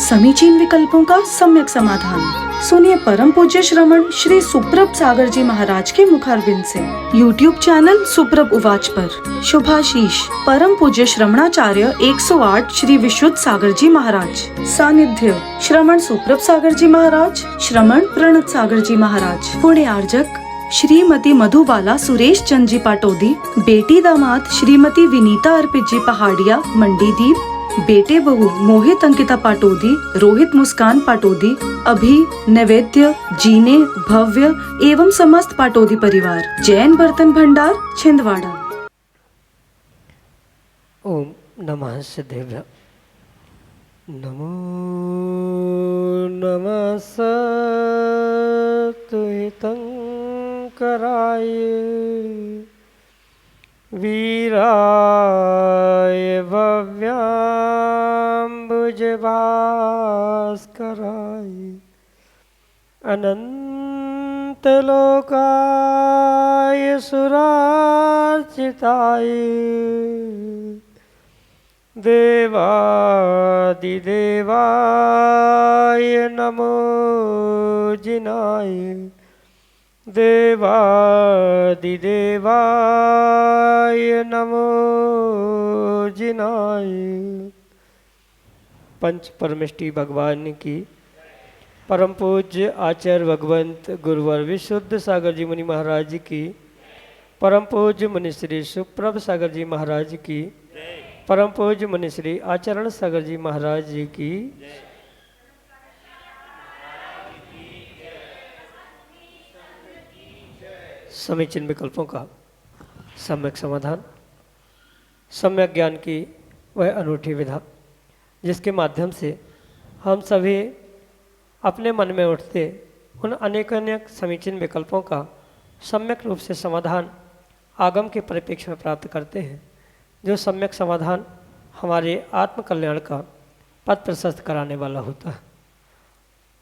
समीचीन विकल्पों का सम्यक समाधान। सुनिए परम पूज्य श्रमण श्री सुप्रभ सागर जी महाराज के मुखारबिंद से YouTube चैनल सुप्रभ उवाच पर शुभाशीष परम पूज्य श्रमणाचार्य 108 श्री विशुद्ध सागर जी महाराज। सानिध्य श्रमण सुप्रभ सागर जी महाराज, श्रमण प्रणत सागर जी महाराज। पुण्य आर्जक श्रीमती मधुबाला सुरेश चंद जी पाटोदी, बेटी दामाद श्रीमती विनीता अर्पित जी पहाड़िया मंडीदीप, बेटे बहू मोहित अंकिता पाटोदी, रोहित मुस्कान पाटोदी, अभी नैवेद्य जीने भव्य एवं समस्त पाटोदी परिवार, जैन बर्तन भंडार छिंदवाड़ा। ओम नमः सिद्धेभ्य। नमो नमः सत्तुहितंकराय वीराय भव्याम्बुजभास्कराय अनंतलोकाय सुरार्चिताय देवादिदेवाय नमो जिनाय देवादिदेवाय नमो जिनाय। पंच परमेष्टि भगवान की परम पूज्य आचार्य भगवंत गुरुवर विशुद्ध सागर जी मुनि महाराज की, परम पूज्य मुनि श्री सुप्रभ सागर जी महाराज की, परम पूज्य मुनि श्री आचरण सागर जी महाराज जी की। समीचीन विकल्पों का सम्यक समाधान। सम्यक ज्ञान की वह अनूठी विधा जिसके माध्यम से हम सभी अपने मन में उठते उन अनेक समीचीन विकल्पों का सम्यक रूप से समाधान आगम के परिप्रेक्ष्य में प्राप्त करते हैं, जो सम्यक समाधान हमारे आत्मकल्याण का पथ प्रशस्त कराने वाला होता है।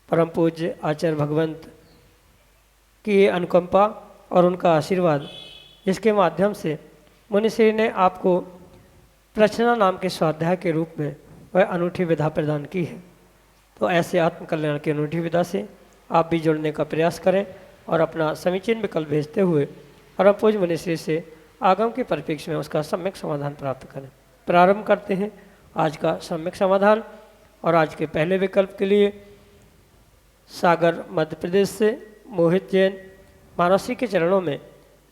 परम पूज्य आचार्य भगवंत की अनुकंपा और उनका आशीर्वाद जिसके माध्यम से मुनिश्री ने आपको प्रश्ना नाम के स्वाध्याय के रूप में वह अनूठी विधा प्रदान की है, तो ऐसे आत्मकल्याण की अनूठी विधा से आप भी जुड़ने का प्रयास करें और अपना समीचीन विकल्प भेजते हुए परम पूज्य मुनिश्री से आगम के परिप्रेक्ष्य में उसका सम्यक समाधान प्राप्त करें। प्रारंभ करते हैं आज का सम्यक समाधान। और आज के पहले विकल्प के लिए सागर मध्य प्रदेश से मोहित जैन मानसी के चरणों में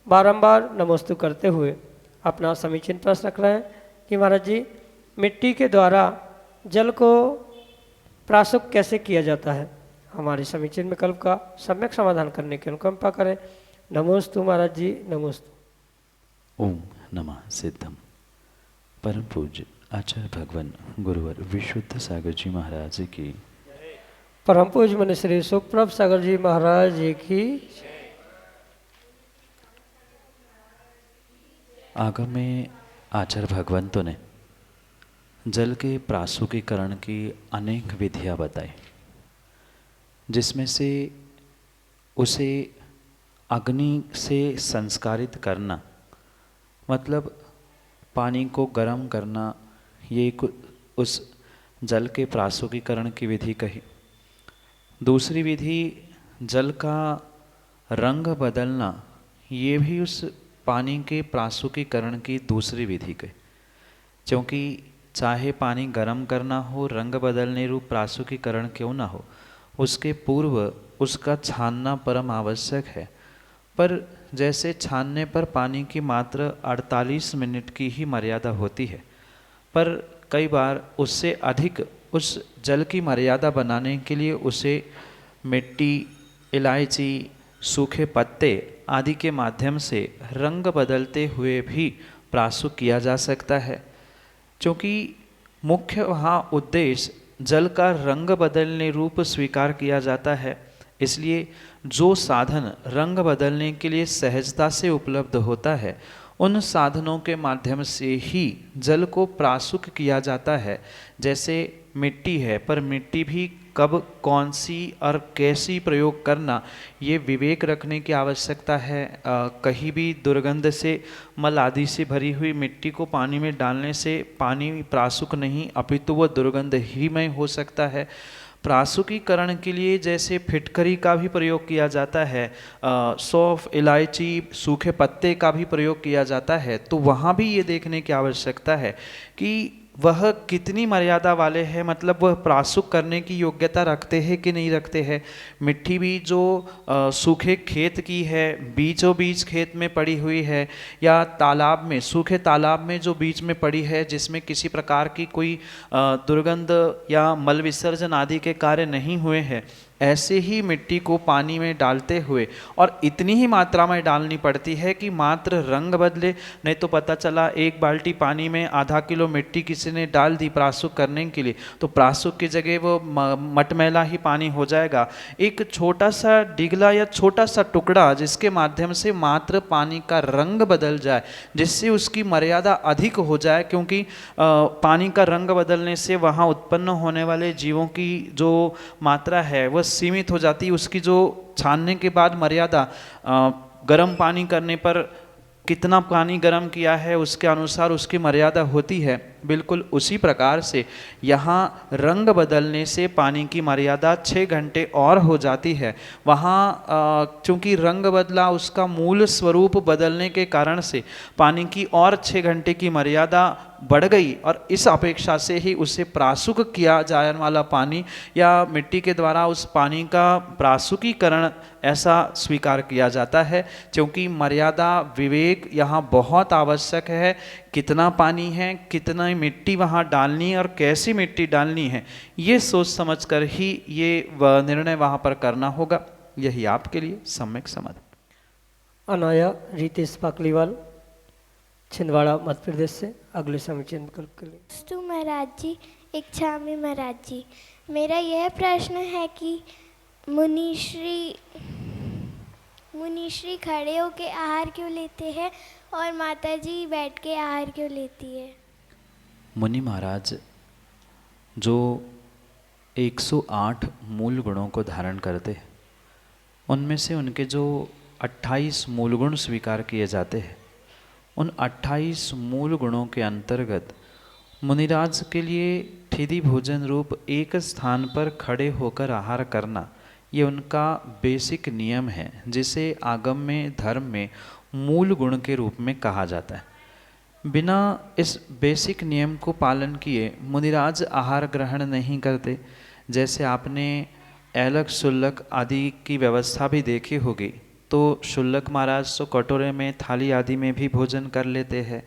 बारंबार नमोस्तु करते हुए अपना समीचीन प्रश्न रख रहे हैं कि महाराज जी, मिट्टी के द्वारा जल को प्राशुक कैसे किया जाता है। हमारे समीचीन विकल्प का सम्यक समाधान करने की अनुकंपा करें। नमोस्तु महाराज जी, नमोस्तु। ओम नमः सिद्धम। परम पूज्य आचार्य भगवान गुरुवर विशुद्ध सागर जी महाराज की, परम पूज्य मुनि श्री सुप्रभ सागर जी महाराज जी की। आगम में आचार्य भगवंतों ने जल के प्रासुकीकरण की अनेक विधियां बताई, जिसमें से उसे अग्नि से संस्कारित करना मतलब पानी को गर्म करना, ये उस जल के प्रासुकीकरण की विधि कही। दूसरी विधि जल का रंग बदलना, ये भी उस पानी के प्रासुकीकरण की दूसरी विधि कही, क्योंकि चाहे पानी गर्म करना हो, रंग बदलने रूप प्रासुकीकरण क्यों ना हो, उसके पूर्व उसका छानना परम आवश्यक है। पर जैसे छानने पर पानी की मात्र 48 मिनट की ही मर्यादा होती है, पर कई बार उससे अधिक उस जल की मर्यादा बनाने के लिए उसे मिट्टी, इलायची, सूखे पत्ते आदि के माध्यम से रंग बदलते हुए भी प्रासुक किया जा सकता है, क्योंकि मुख्य वहाँ उद्देश्य जल का रंग बदलने रूप स्वीकार किया जाता है। इसलिए जो साधन रंग बदलने के लिए सहजता से उपलब्ध होता है, उन साधनों के माध्यम से ही जल को प्रासुक किया जाता है। जैसे मिट्टी है, पर मिट्टी भी कब कौन सी और कैसी प्रयोग करना, ये विवेक रखने की आवश्यकता है। कहीं भी दुर्गंध से, मल आदि से भरी हुई मिट्टी को पानी में डालने से पानी प्रासुक नहीं अपितु वह दुर्गंध ही में हो सकता है। प्रासुकीकरण के लिए जैसे फिटकरी का भी प्रयोग किया जाता है, सौंफ, इलायची, सूखे पत्ते का भी प्रयोग किया जाता है, तो वहाँ भी ये देखने की आवश्यकता है कि वह कितनी मर्यादा वाले हैं, मतलब वह प्रासुक करने की योग्यता रखते हैं कि नहीं रखते हैं। मिट्टी भी जो सूखे खेत की है, बीचों बीच खेत में पड़ी हुई है, या तालाब में, सूखे तालाब में जो बीच में पड़ी है, जिसमें किसी प्रकार की कोई दुर्गंध या मल विसर्जन आदि के कार्य नहीं हुए हैं, ऐसे ही मिट्टी को पानी में डालते हुए, और इतनी ही मात्रा में डालनी पड़ती है कि मात्र रंग बदले, नहीं तो पता चला एक बाल्टी पानी में आधा किलो मिट्टी किसी ने डाल दी प्रासुक करने के लिए, तो प्रासुक की जगह वो मटमैला ही पानी हो जाएगा। एक छोटा सा डिगला या छोटा सा टुकड़ा जिसके माध्यम से मात्र पानी का रंग बदल जाए, जिससे उसकी मर्यादा अधिक हो जाए, क्योंकि पानी का रंग बदलने से वहाँ उत्पन्न होने वाले जीवों की जो मात्रा है वह सीमित हो जाती है। उसकी जो छानने के बाद मर्यादा, गर्म पानी करने पर कितना पानी गर्म किया है उसके अनुसार उसकी मर्यादा होती है, बिल्कुल उसी प्रकार से यहाँ रंग बदलने से पानी की मर्यादा 6 घंटे और हो जाती है। वहाँ चूँकि रंग बदला, उसका मूल स्वरूप बदलने के कारण से पानी की और 6 घंटे की मर्यादा बढ़ गई, और इस अपेक्षा से ही उसे प्रासुक किया जाने वाला पानी या मिट्टी के द्वारा उस पानी का प्रासुकीकरण ऐसा स्वीकार किया जाता है। क्योंकि मर्यादा विवेक यहाँ बहुत आवश्यक है। कितना पानी है, कितना मिट्टी वहाँ डालनी है और कैसी मिट्टी डालनी है, ये सोच समझकर ही ये निर्णय वहाँ पर करना होगा। यही आपके लिए सम्यक समाधान। अनाया रितेश पाकलीवाल, छिंदवाड़ा, मध्य प्रदेश से अगले समीचीन विकल्प के लिए। अस्तु महाराज जी, इच्छामि महाराज जी। मेरा यह प्रश्न है कि मुनिश्री खड़े होके आहार क्यों लेते हैं और माता जी बैठ के आहार क्यों लेती है? मुनि महाराज जो 108 मूल गुणों को धारण करते हैं, उनमें से उनके जो 28 मूल गुण स्वीकार किए जाते हैं, उन 28 मूल गुणों के अंतर्गत मुनिराज के लिए ठिदी भोजन रूप एक स्थान पर खड़े होकर आहार करना, ये उनका बेसिक नियम है, जिसे आगम में, धर्म में मूल गुण के रूप में कहा जाता है। बिना इस बेसिक नियम को पालन किए मुनिराज आहार ग्रहण नहीं करते। जैसे आपने ऐलक शुल्लक आदि की व्यवस्था भी देखी होगी, तो शुल्लक महाराज तो कटोरे में, थाली आदि में भी भोजन कर लेते हैं,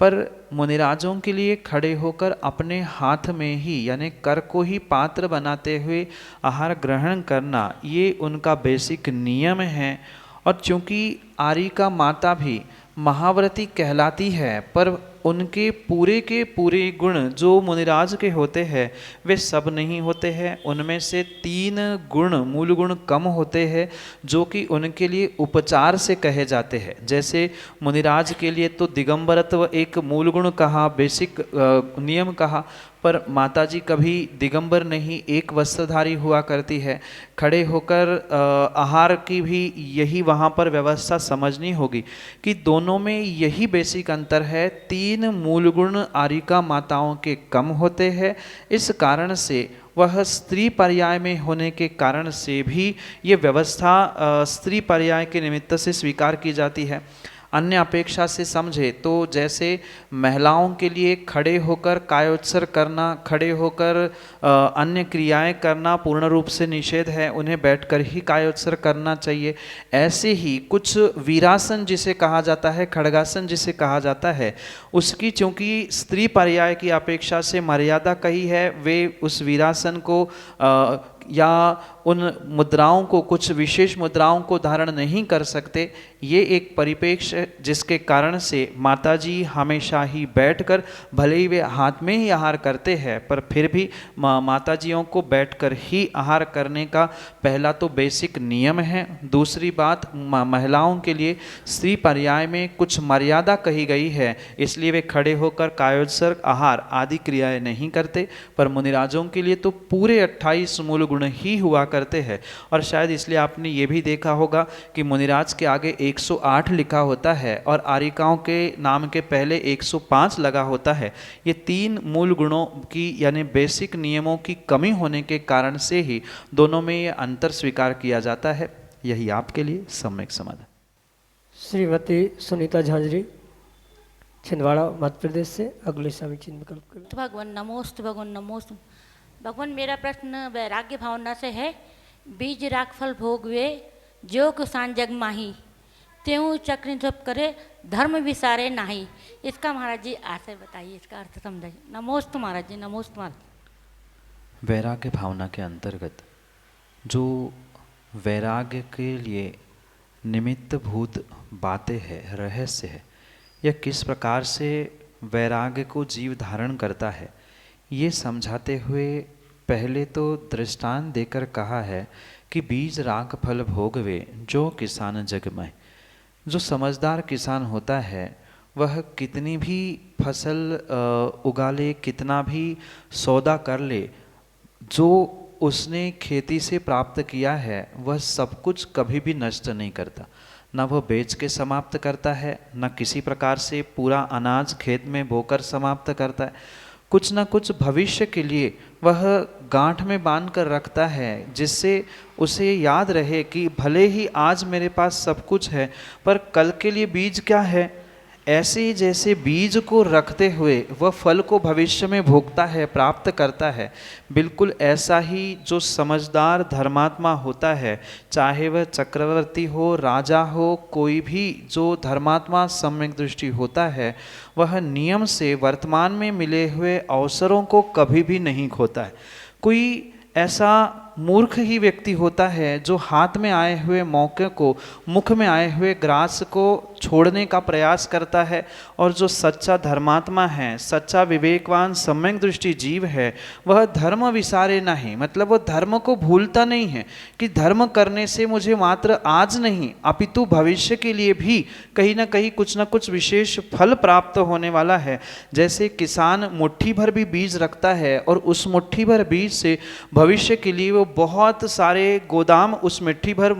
पर मुनिराजों के लिए खड़े होकर अपने हाथ में ही, यानी कर को ही पात्र बनाते हुए आहार ग्रहण करना, ये उनका बेसिक नियम है। और चूँकि आरिका माता भी महाव्रती कहलाती है, पर उनके पूरे के पूरे गुण जो मुनिराज के होते हैं वे सब नहीं होते हैं। उनमें से 3 गुण, मूल गुण कम होते हैं, जो कि उनके लिए उपचार से कहे जाते हैं। जैसे मुनिराज के लिए तो दिगंबरत्व एक मूल गुण कहा, बेसिक नियम कहा, पर माताजी कभी दिगंबर नहीं, एक वस्त्रधारी हुआ करती है। खड़े होकर आहार की भी यही वहाँ पर व्यवस्था समझनी होगी कि दोनों में यही बेसिक अंतर है। 3 मूल गुण आरिका माताओं के कम होते हैं। इस कारण से वह स्त्री पर्याय में होने के कारण से भी ये व्यवस्था स्त्री पर्याय के निमित्त से स्वीकार की जाती है। अन्य अपेक्षा से समझे तो जैसे महिलाओं के लिए खड़े होकर कायोत्सर्ग करना, खड़े होकर अन्य क्रियाएं करना पूर्ण रूप से निषेध है, उन्हें बैठकर ही कायोत्सर्ग करना चाहिए। ऐसे ही कुछ वीरासन जिसे कहा जाता है, खड्गासन जिसे कहा जाता है, उसकी चूँकि स्त्री पर्याय की अपेक्षा से मर्यादा कही है, वे उस वीरासन को या उन मुद्राओं को, कुछ विशेष मुद्राओं को धारण नहीं कर सकते, ये एक परिप्रेक्ष्य जिसके कारण से माताजी हमेशा ही बैठकर, भले ही वे हाथ में ही आहार करते हैं, पर फिर भी माताजियों को बैठकर ही आहार करने का पहला तो बेसिक नियम है। दूसरी बात, महिलाओं के लिए स्त्री पर्याय में कुछ मर्यादा कही गई है, इसलिए वे खड़े होकर कायोत्सर्ग, आहार आदि क्रियाएं नहीं करते। पर मुनिराजों के लिए तो पूरे 28 मूल गुण ही हुआ करते हैं। और शायद इसलिए आपने ये भी देखा होगा कि मुनिराज के आगे 108 लिखा होता है और आरिकाओं के नाम के पहले 105 लगा होता है। ये 3 मूल गुणों की यानी बेसिक नियमों की कमी होने के कारण से ही दोनों में ये अंतर स्वीकार किया जाता है। यही आपके लिए सम्यक समाधान। श्रीमती सुनीता झांझरी, छिंदवाड़ा, मध्य प्रदेश से अगले स्वामी चिन्ह विकल्प करें। भगवान नमोस्तु, भगवान नमोस्तु। भगवान, मेरा प्रश्न वैराग्य भावना से है। बीज राख फल भोग वे, जो किसान जग माही, त्यों चक्र जप करे, धर्म विसारे नाही। इसका महाराज जी आशय बताइए, इसका अर्थ समझाइए। नमोस्तु महाराज जी, नमोस्तु महाराज। वैराग्य भावना के अंतर्गत जो वैराग्य के लिए निमित्त भूत बातें हैं, रहस्य है, यह किस प्रकार से वैराग्य को जीव धारण करता है, ये समझाते हुए पहले तो दृष्टांत देकर कहा है कि बीज राग फल भोगवे, जो किसान जगमय। जो समझदार किसान होता है वह कितनी भी फसल उगा ले, कितना भी सौदा कर ले, जो उसने खेती से प्राप्त किया है वह सब कुछ कभी भी नष्ट नहीं करता। न वह बेच के समाप्त करता है, न किसी प्रकार से पूरा अनाज खेत में बोकर समाप्त करता है। कुछ न कुछ भविष्य के लिए वह गांठ में बांध कर रखता है, जिससे उसे याद रहे कि भले ही आज मेरे पास सब कुछ है, पर कल के लिए बीज क्या है। ऐसे ही जैसे बीज को रखते हुए वह फल को भविष्य में भोगता है, प्राप्त करता है, बिल्कुल ऐसा ही जो समझदार धर्मात्मा होता है, चाहे वह चक्रवर्ती हो, राजा हो, कोई भी जो धर्मात्मा सम्यक दृष्टि होता है, वह नियम से वर्तमान में मिले हुए अवसरों को कभी भी नहीं खोता है। कोई ऐसा मूर्ख ही व्यक्ति होता है जो हाथ में आए हुए मौके को, मुख में आए हुए ग्रास को छोड़ने का प्रयास करता है। और जो सच्चा धर्मात्मा है, सच्चा विवेकवान सम्यक दृष्टि जीव है, वह धर्म विसारे नहीं, मतलब वह धर्म को भूलता नहीं है कि धर्म करने से मुझे मात्र आज नहीं अपितु भविष्य के लिए भी कहीं ना कहीं कुछ ना कुछ विशेष फल प्राप्त होने वाला है। जैसे किसान मुट्ठी भर भी बीज रखता है और उस मुट्ठी भर बीज से भविष्य के लिए वो बहुत सारे गोदाम उस मुट्ठी भर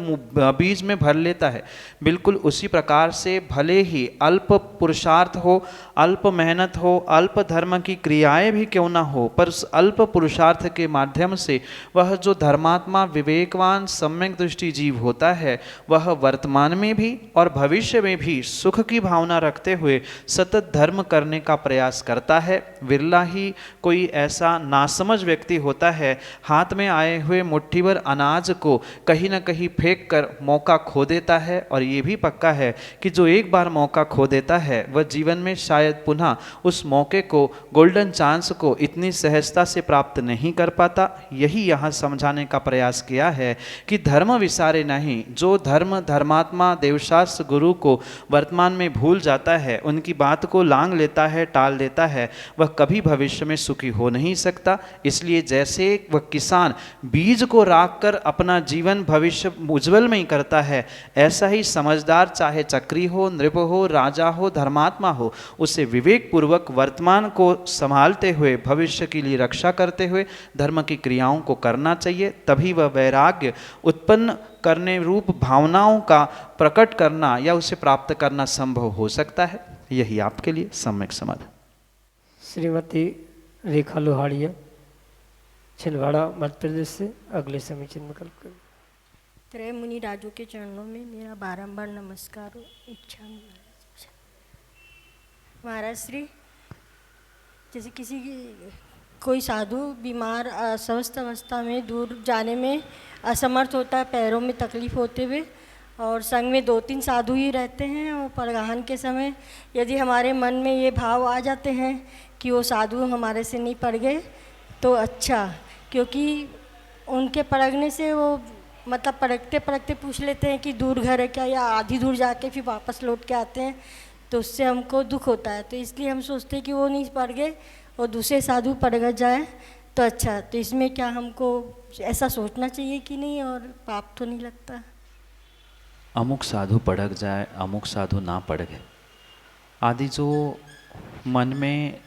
बीज में भर लेता है, बिल्कुल उसी प्रकार से भले ही अल्प पुरुषार्थ हो, अल्प मेहनत हो, अल्प धर्म की क्रियाएं भी क्यों ना हो, पर उस अल्प पुरुषार्थ के माध्यम से वह जो धर्मात्मा विवेकवान सम्यक दृष्टि जीव होता है, वह वर्तमान में भी और भविष्य में भी सुख की भावना रखते हुए सतत धर्म करने का प्रयास करता है। विरला ही कोई ऐसा नासमझ व्यक्ति होता है, हाथ में आए हुए मुट्ठी भर अनाज को कहीं ना कहीं फेंक कर मौका खो देता है। और ये भी पक्का है कि जो एक बार मौका खो देता है वह जीवन में शायद पुनः उस मौके को, गोल्डन चांस को इतनी सहजता से प्राप्त नहीं कर पाता। यही यहाँ समझाने का प्रयास किया है कि धर्म विसारे नहीं। जो धर्म धर्मात्मा देवशास्त्र गुरु को वर्तमान में भूल जाता है, उनकी बात को लांग लेता है, टाल देता है, वह कभी भविष्य में सुखी हो नहीं सकता। इसलिए जैसे वह किसान बीज को राख कर अपना जीवन भविष्य उज्जवल में ही करता है, ऐसा ही समझदार चाहे चक्री हो, नृप हो, राजा हो, धर्मात्मा हो, उसे विवेक पूर्वक वर्तमान को संभालते हुए भविष्य के लिए रक्षा करते हुए धर्म की क्रियाओं को करना चाहिए। तभी वह वैराग्य उत्पन्न करने रूप भावनाओं का प्रकट करना या उसे प्राप्त करना संभव हो सकता है। यही आपके लिए सम्यक समाधान। श्रीमती रेखा लोहाड़िया, छिंदवाड़ा, मध्य प्रदेश से अगले समय चिन्ह विकल्प करें। त्रय मुनि राजों के चरणों में मेरा बारंबार नमस्कार हो। इच्छा महाराज श्री, जैसे किसी की कोई साधु बीमार अस्वस्थ अवस्था में दूर जाने में असमर्थ होता है, पैरों में तकलीफ होते हुए, और संग में 2-3 साधु ही रहते हैं, और परगाहन के समय यदि हमारे मन में ये भाव आ जाते हैं कि वो साधु हमारे से नहीं पड़ गए तो अच्छा, क्योंकि उनके पड़कने से वो मतलब पड़कते पड़कते पूछ लेते हैं कि दूर घर है क्या, या आधी दूर जाके फिर वापस लौट के आते हैं, तो उससे हमको दुख होता है। तो इसलिए हम सोचते हैं कि वो नहीं पड़ गए और दूसरे साधु पड़क जाए तो अच्छा। तो इसमें क्या हमको ऐसा सोचना चाहिए कि नहीं, और पाप तो नहीं लगता? अमुक साधु पड़क जाए, अमुक साधु ना पड़के आदि जो मन में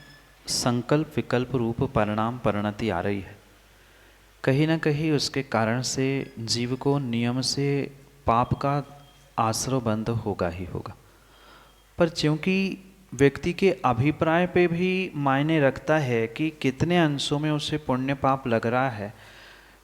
संकल्प विकल्प रूप परिणाम परिणति आ रही है, कहीं ना कहीं उसके कारण से जीव को नियम से पाप का आश्रय बंद होगा ही होगा। पर क्योंकि व्यक्ति के अभिप्राय पे भी मायने रखता है कि कितने अंशों में उसे पुण्य पाप लग रहा है।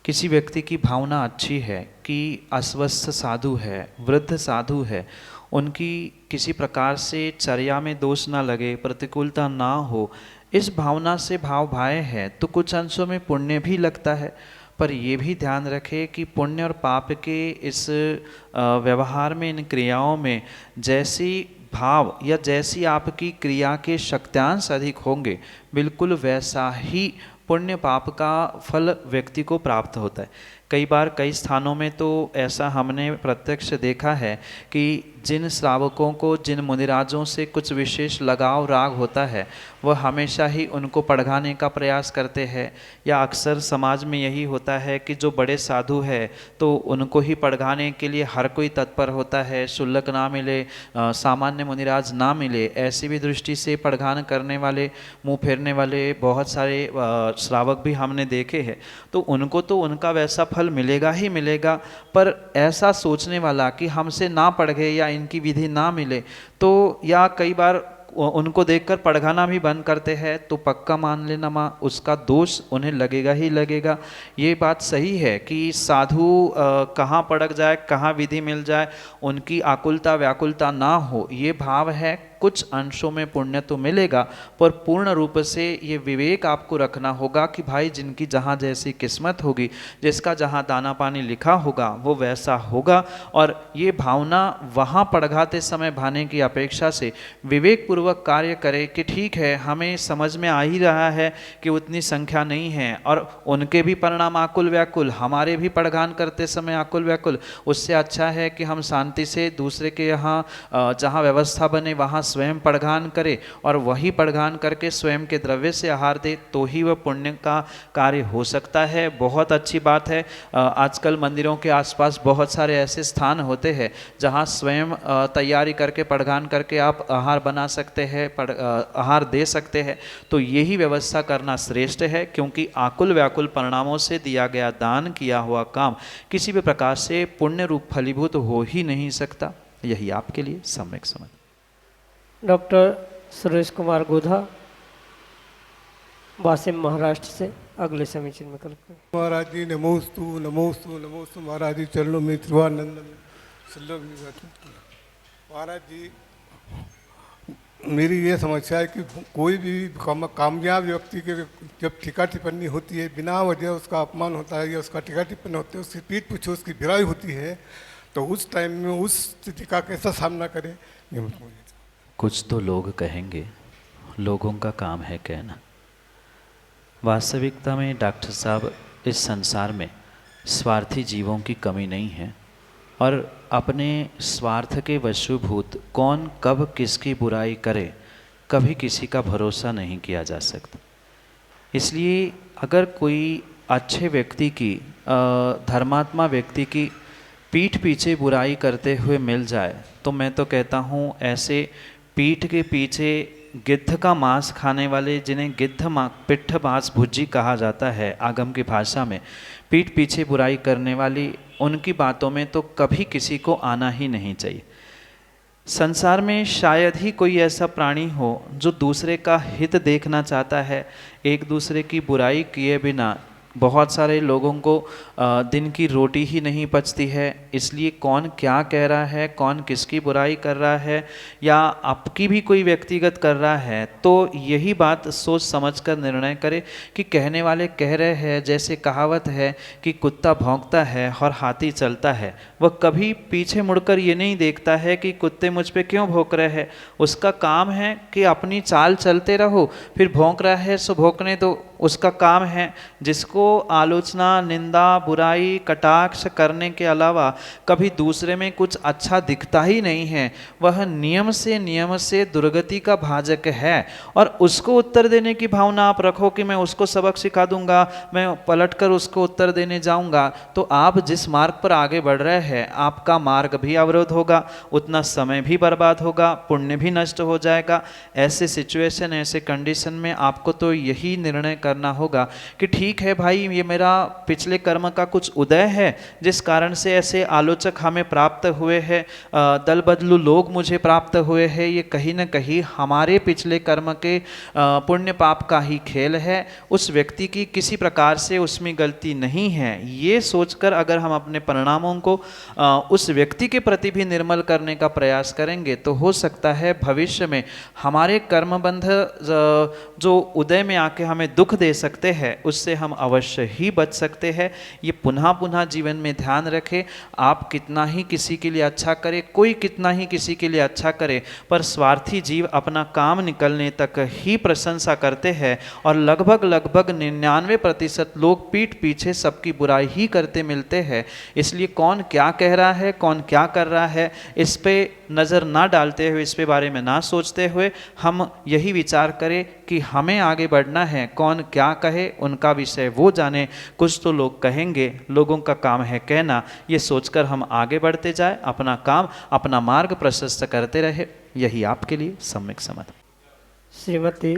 किसी व्यक्ति की भावना अच्छी है कि अस्वस्थ साधु है, वृद्ध साधु है, उनकी किसी प्रकार से चर्या में दोष ना लगे, प्रतिकूलता ना हो, इस भावना से भाव भाए है तो कुछ अंशों में पुण्य भी लगता है। पर ये भी ध्यान रखें कि पुण्य और पाप के इस व्यवहार में, इन क्रियाओं में जैसी भाव या जैसी आपकी क्रिया के शक्त्यांश अधिक होंगे, बिल्कुल वैसा ही पुण्य पाप का फल व्यक्ति को प्राप्त होता है। कई बार कई स्थानों में तो ऐसा हमने प्रत्यक्ष देखा है कि जिन श्रावकों को, जिन मुनिराजों से कुछ विशेष लगाव राग होता है, वह हमेशा ही उनको पढ़ाने का प्रयास करते हैं। या अक्सर समाज में यही होता है कि जो बड़े साधु है तो उनको ही पढ़ाने के लिए हर कोई तत्पर होता है, शुल्क ना मिले, सामान्य मुनिराज ना मिले, ऐसी भी दृष्टि से पढ़ान करने वाले, मुँह फेरने वाले बहुत सारे श्रावक भी हमने देखे हैं। तो उनको तो उनका वैसा फल मिलेगा ही मिलेगा, पर ऐसा सोचने वाला कि हमसे ना पढ़ गए या इनकी विधि ना मिले, तो या कई बार उनको देखकर पढ़ाना भी बंद करते हैं, तो पक्का मान लेना माँ उसका दोष उन्हें लगेगा ही लगेगा। ये बात सही है कि साधु कहाँ पढ़क जाए, कहाँ विधि मिल जाए, उनकी आकुलता व्याकुलता ना हो, ये भाव है। कुछ अंशों में पुण्य तो मिलेगा, पर पूर्ण रूप से ये विवेक आपको रखना होगा कि भाई जिनकी जहाँ जैसी किस्मत होगी, जिसका जहाँ दाना पानी लिखा होगा वो वैसा होगा। और ये भावना वहाँ पढ़ाते समय भाने की अपेक्षा से विवेक पूर्वक कार्य करे कि ठीक है, हमें समझ में आ ही रहा है कि उतनी संख्या नहीं है और उनके भी परिणाम आकुल व्याकुल, हमारे भी पढ़गान करते समय आकुल व्याकुल। उससे अच्छा है कि हम शांति से दूसरे के यहाँ जहाँ व्यवस्था बने वहाँ स्वयं पढ़गान करे और वही पढ़गान करके स्वयं के द्रव्य से आहार दे, तो ही वह पुण्य का कार्य हो सकता है। बहुत अच्छी बात है। आजकल मंदिरों के आसपास बहुत सारे ऐसे स्थान होते हैं जहाँ स्वयं तैयारी करके पढ़गान करके आप आहार बना सकते हैं, आहार दे सकते हैं। तो यही व्यवस्था करना श्रेष्ठ है, क्योंकि आकुल व्याकुल परिणामों से दिया गया दान, किया हुआ काम किसी भी प्रकार से पुण्य रूप फलीभूत हो ही नहीं सकता। यही आपके लिए सम्यक समझ। डॉक्टर सुरेश कुमार गोधा, वासिम महाराष्ट्र से अगले समीचीन में कल्पना। महाराज जी नमोस्तु नमोस्तु नमोस्तु। महाराज जी चरणों में त्रिवानंद महाराज जी, मेरी ये समस्या है कि कोई भी कामयाब व्यक्ति के जब टीका टिप्पणी होती है, बिना वजह उसका अपमान होता है या उसका टीका टिप्पणी होती है, उसकी पीठ पीछे उसकी भिड़ाई होती है, तो उस टाइम में उस स्थिति का कैसा सामना करें? कुछ तो लोग कहेंगे, लोगों का काम है कहना। वास्तविकता में डॉक्टर साहब, इस संसार में स्वार्थी जीवों की कमी नहीं है और अपने स्वार्थ के वशीभूत कौन कब किसकी बुराई करे, कभी किसी का भरोसा नहीं किया जा सकता। इसलिए अगर कोई अच्छे व्यक्ति की, धर्मात्मा व्यक्ति की पीठ पीछे बुराई करते हुए मिल जाए, तो मैं तो कहता हूँ ऐसे पीठ के पीछे गिद्ध का मांस खाने वाले, जिन्हें पिट्ठ मांस भुज्जी कहा जाता है आगम की भाषा में, पीठ पीछे बुराई करने वाली, उनकी बातों में तो कभी किसी को आना ही नहीं चाहिए। संसार में शायद ही कोई ऐसा प्राणी हो जो दूसरे का हित देखना चाहता है। एक दूसरे की बुराई किए बिना बहुत सारे लोगों को दिन की रोटी ही नहीं पचती है। इसलिए कौन क्या कह रहा है, कौन किसकी बुराई कर रहा है या आपकी भी कोई व्यक्तिगत कर रहा है, तो यही बात सोच समझकर निर्णय करे कि कहने वाले कह रहे हैं। जैसे कहावत है कि कुत्ता भौंकता है और हाथी चलता है, वह कभी पीछे मुड़कर ये नहीं देखता है कि कुत्ते मुझ पे क्यों भौंक रहे हैं। उसका काम है कि अपनी चाल चलते रहो, फिर भौंक रहा है सो भौंकने दो, उसका काम है। जिसको आलोचना, निंदा, बुराई, कटाक्ष करने के अलावा कभी दूसरे में कुछ अच्छा दिखता ही नहीं है, वह नियम से दुर्गति का भाजक है। और उसको उत्तर देने की भावना आप रखो कि मैं उसको सबक सिखा दूंगा, मैं पलटकर उसको उत्तर देने जाऊंगा, तो आप जिस मार्ग पर आगे बढ़ रहे हैं आपका मार्ग भी अवरोध होगा, उतना समय भी बर्बाद होगा, पुण्य भी नष्ट हो जाएगा। ऐसे सिचुएशन, ऐसे कंडीशन में आपको तो यही निर्णय करना होगा कि ठीक है भाई, ये मेरा पिछले कर्म का कुछ उदय है जिस कारण से ऐसे आलोचक हमें प्राप्त हुए हैं, दल बदलू लोग मुझे प्राप्त हुए हैं, ये कहीं न कहीं हमारे पिछले कर्म के पुण्य पाप का ही खेल है। उस व्यक्ति की किसी प्रकार से उसमें गलती नहीं है, ये सोचकर अगर हम अपने परिणामों को उस व्यक्ति के प्रति भी निर्मल करने का प्रयास करेंगे तो हो सकता है भविष्य में हमारे कर्मबंध जो उदय में आके हमें दुख दे सकते हैं उससे हम अवश्य ही बच सकते हैं। ये पुनः पुनः जीवन में ध्यान रखें। आप कितना ही किसी के लिए अच्छा करे, कोई कितना ही किसी के लिए अच्छा करे, पर स्वार्थी जीव अपना काम निकलने तक ही प्रशंसा करते हैं और लगभग 99% लोग पीठ पीछे सबकी बुराई ही करते मिलते हैं। इसलिए कौन क्या कह रहा है, कौन क्या कर रहा है, इस पे नज़र ना डालते हुए, इस पे बारे में ना सोचते हुए हम यही विचार करें कि हमें आगे बढ़ना है। कौन क्या कहे उनका विषय वो जाने, कुछ तो लोग कहेंगे, लोगों का काम है कहना, ये सोचकर हम आगे बढ़ते जाए, अपना काम, अपना मार्ग प्रशस्त करते रहे। यही आपके लिए सम्यक समाधान। श्रीमती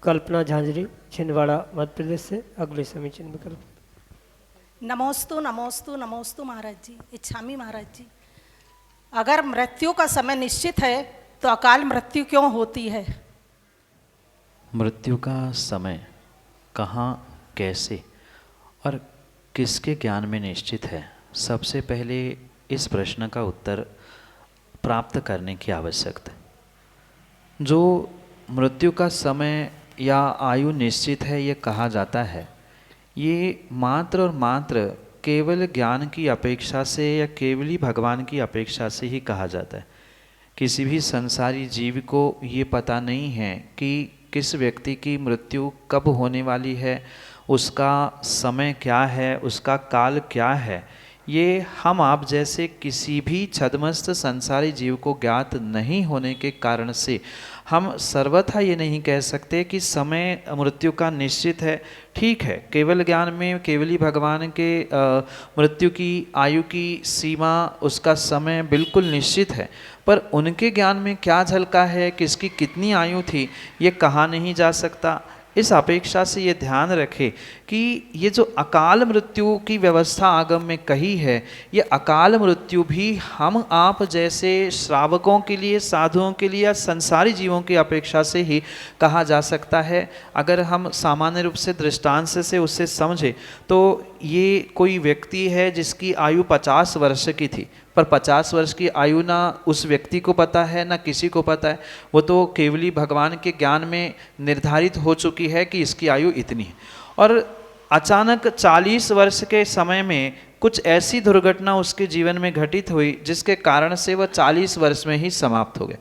कल्पना झांझरी, छिंदवाड़ा, मध्य प्रदेश से अगले समीचीन विकल्प। नमोस्तु नमोस्तु नमोस्तु महाराज जी, इच्छामी महाराज जी। अगर मृत्यु का समय निश्चित है तो अकाल मृत्यु क्यों होती है? मृत्यु का समय कहाँ, कैसे और किसके ज्ञान में निश्चित है, सबसे पहले इस प्रश्न का उत्तर प्राप्त करने की आवश्यकता है। जो मृत्यु का समय या आयु निश्चित है ये कहा जाता है, ये मात्र और मात्र केवल ज्ञान की अपेक्षा से या केवली भगवान की अपेक्षा से ही कहा जाता है। किसी भी संसारी जीव को ये पता नहीं है कि किस व्यक्ति की मृत्यु कब होने वाली है, उसका समय क्या है, उसका काल क्या है। ये हम आप जैसे किसी भी छद्मस्त संसारी जीव को ज्ञात नहीं होने के कारण से हम सर्वथा ये नहीं कह सकते कि समय मृत्यु का निश्चित है। ठीक है, केवल ज्ञान में केवली भगवान के मृत्यु की आयु की सीमा, उसका समय बिल्कुल निश्चित है, पर उनके ज्ञान में क्या झलका है, किसकी कितनी आयु थी, ये कहा नहीं जा सकता। इस अपेक्षा से ये ध्यान रखें कि ये जो अकाल मृत्यु की व्यवस्था आगम में कही है, ये अकाल मृत्यु भी हम आप जैसे श्रावकों के लिए, साधुओं के लिए या संसारी जीवों की अपेक्षा से ही कहा जा सकता है। अगर हम सामान्य रूप से दृष्टांत से उससे समझे तो ये कोई व्यक्ति है जिसकी आयु 50 वर्ष की थी, पर 50 वर्ष की आयु ना उस व्यक्ति को पता है ना किसी को पता है, वो तो केवली भगवान के ज्ञान में निर्धारित हो चुकी है कि इसकी आयु इतनी है। और अचानक 40 वर्ष के समय में कुछ ऐसी दुर्घटना उसके जीवन में घटित हुई जिसके कारण से वह 40 वर्ष में ही समाप्त हो गया।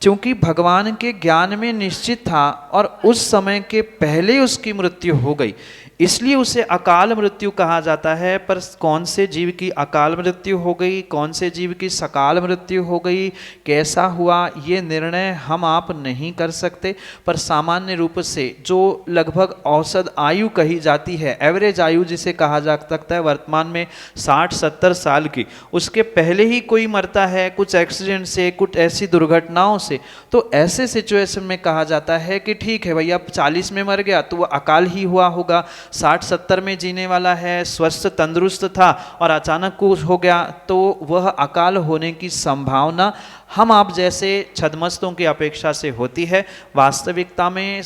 क्योंकि भगवान के ज्ञान में निश्चित था और उस समय के पहले उसकी मृत्यु हो गई, इसलिए उसे अकाल मृत्यु कहा जाता है। पर कौन से जीव की अकाल मृत्यु हो गई, कौन से जीव की सकाल मृत्यु हो गई, कैसा हुआ, ये निर्णय हम आप नहीं कर सकते। पर सामान्य रूप से जो लगभग औसत आयु कही जाती है, एवरेज आयु जिसे कहा जा सकता है वर्तमान में 60-70 साल की, उसके पहले ही कोई मरता है कुछ एक्सीडेंट से, कुछ ऐसी दुर्घटनाओं से, तो ऐसे सिचुएशन में कहा जाता है कि ठीक है भैया 40 में मर गया तो वह अकाल ही हुआ होगा। 60-70 में जीने वाला है, स्वस्थ तंदुरुस्त था और अचानक कुछ हो गया तो वह अकाल होने की संभावना हम आप जैसे छद्मस्तों की अपेक्षा से होती है। वास्तविकता में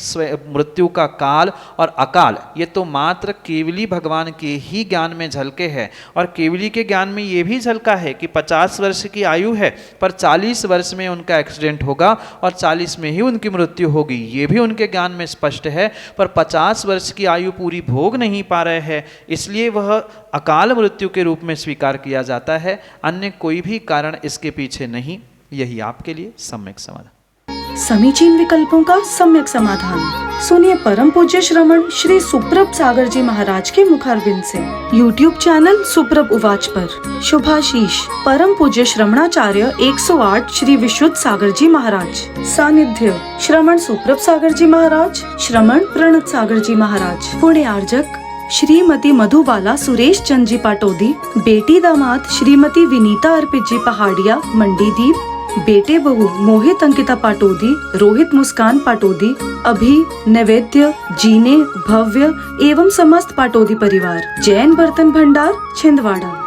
मृत्यु का काल और अकाल ये तो मात्र केवली भगवान के ही ज्ञान में झलके है। और केवली के ज्ञान में ये भी झलका है कि 50 वर्ष की आयु है पर 40 वर्ष में उनका एक्सीडेंट होगा और 40 में ही उनकी मृत्यु होगी, ये भी उनके ज्ञान में स्पष्ट है। पर 50 वर्ष की आयु पूरी भोग नहीं पा रहे हैं, इसलिए वह अकाल मृत्यु के रूप में स्वीकार किया जाता है, अन्य कोई भी कारण इसके पीछे नहीं। यही आपके लिए सम्यक समाधान। समीचीन विकल्पों का सम्यक समाधान। सुनिए परम पूज्य श्रमण श्री सुप्रभ सागर जी महाराज के मुखारबिंद से YouTube चैनल सुप्रभ उवाच पर शुभाशीष परम पूज्य श्रमणाचार्य 108 श्री विशुद्ध सागर जी महाराज। सानिध्य श्रमण सुप्रभ सागर जी महाराज, श्रमण प्रणत सागर जी महाराज। पुण्य आर्जक श्रीमती मधुबाला सुरेश चंद जी पाटोदी, बेटी दामाद श्रीमती विनीता अर्पित जी पहाड़िया मंडीदीप, बेटे बहू मोहित अंकिता पाटोदी, रोहित मुस्कान पाटोदी, अभी नैवेद्य जीने भव्य एवं समस्त पाटोदी परिवार, जैन बर्तन भंडार छिंदवाड़ा।